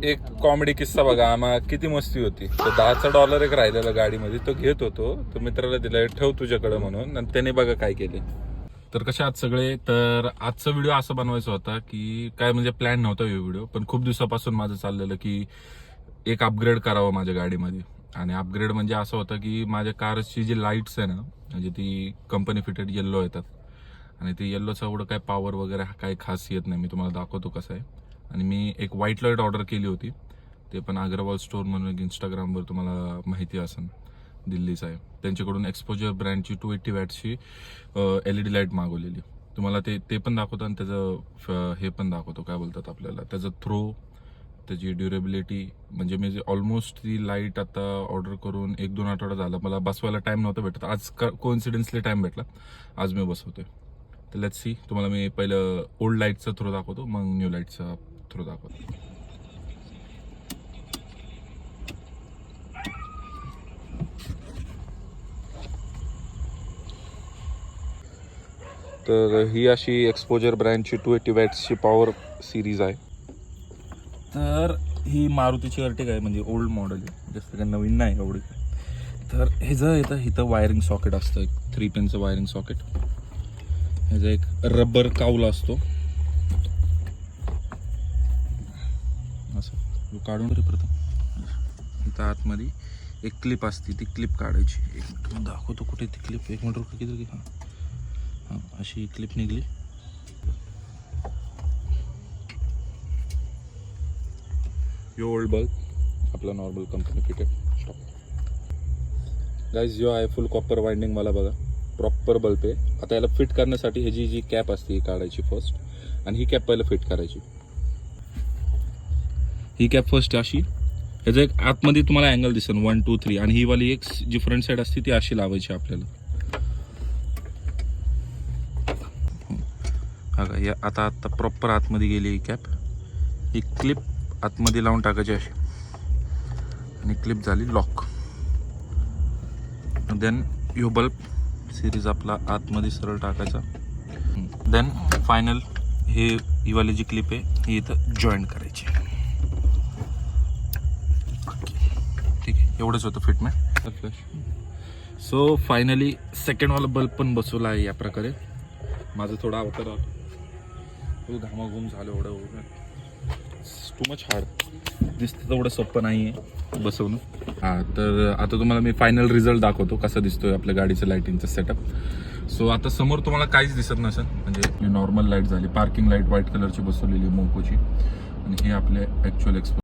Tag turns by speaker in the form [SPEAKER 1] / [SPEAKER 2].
[SPEAKER 1] एक कॉमेडी किस्सा बघा, आम्हा किती मस्ती होती. तो $10 एक राहिलेला गाडीमध्ये, तो घेत होतो, तो मित्राला दिला, ठेव तुझ्याकडे म्हणून, आणि त्याने बघा काय केले. तर कशा आहात सगळे. तर आजचा व्हिडिओ असा बनवायचा होता की काय म्हणजे प्लॅन नव्हता व्हिडिओ, पण खूप दिवसापासून माझं चाललेलं की एक अपग्रेड करावं माझ्या गाडीमध्ये. आणि अपग्रेड म्हणजे असं होतं की माझ्या कारची जी लाईट्स आहे ना, म्हणजे ती कंपनी फिटेड येल्लो येतात, आणि ते येल्लोचं एवढं काय पॉवर वगैरे काही खास येत नाही. मी तुम्हाला दाखवतो कसं आहे. आणि मी एक व्हाईट लाईट ऑर्डर केली होती, ते पण अग्रवाल स्टोर म्हणून एक इंस्टाग्रामवर तुम्हाला माहिती असेल, दिल्लीचं आहे. त्यांच्याकडून एक्सपोजर ब्रँडची 280 वॅटची LED लाईट मागवलेली. तुम्हाला ते पण दाखवतो, आणि त्याचं हे पण दाखवतो, काय बोलतात आपल्याला, त्याचं थ्रो, त्याची ड्युरेबिलिटी. म्हणजे मी ऑलमोस्ट ती लाईट आता ऑर्डर करून 1-2 आठवडा झाला. मला बसवायला टाईम नव्हता भेटत. आज कोइन्सिडेंटली टाईम भेटला, आज मी बसवतोय. तर लेट्स सी. तुम्हाला मी पहिलं ओल्ड लाईटचा थ्रो दाखवतो, मग न्यू लाईटचा थ्रो दाखवतो. तर ही अशी एक्सपोजर ब्रँडची 280 वॅट्सची पॉवर सिरीज आहे. तर ही मारुतीची अर्टिगा आहे, म्हणजे ओल्ड मॉडेल आहे, जास्त काही नवीन नाही एवढी. तर ह्याचं येतं, इथं वायरिंग सॉकेट असतं, एक 3 पिनचं वायरिंग सॉकेट. ह्याचा एक रबर काऊल असतो, असं काढून तरी प्रथम इथं आतमध्ये एक क्लिप असते, ती क्लिप काढायची. एक मिनिट दाखवतो कुठे ती क्लिप, 1 मिनिट रुपये किती. हां हां, अशी क्लिप निघली. यो ओल्ड बल्ब आपला normal company fitted stock. Guys यो आहे फुल कॉपर वाइंडिंग वाला, बघा प्रॉपर बल्ब आहे. आता याला फिट करण्यासाठी ह्याची जी कॅप असते ही काढायची फर्स्ट, आणि ही कॅप पहिलं फिट करायची. ही कॅप फर्स्ट अशी, ह्याचं एक आतमध्ये तुम्हाला अँगल दिसेल 1 2 3, आणि ही वाली एक जी फ्रंट साईड असते ती अशी लावायची आपल्याला. बघा या आता प्रॉपर आतमध्ये गेली ही कॅप. ही क्लिप आतमध्ये लावून टाकायची अशी, आणि क्लिप झाली लॉक. देन यो बल्ब सिरीज आपला आतमध्ये सरळ टाकायचा. देन फायनल ही वाली जी क्लिप आहे ही इथं जॉईंट करायची. ठीक आहे, एवढंच होतं फिटमेंट. सो फायनली सेकंडवाला बल्ब पण बसवला आहे या प्रकारे. माझं थोडा अवतार घामाघूम झालं, एवढं टू मच हार्ड दिसतं, तेवढं सोपं नाही आहे बसवणं. हां, तर आता तुम्हाला मी फायनल रिझल्ट दाखवतो कसा दिसतोय आपल्या गाडीचं लाईटिंगचं सेटअप. सो आता समोर तुम्हाला काहीच दिसत नसेल, म्हणजे नॉर्मल लाईट झाली. पार्किंग लाईट व्हाईट कलरची बसवलेली मोकोची, आणि हे आपले ॲक्च्युअल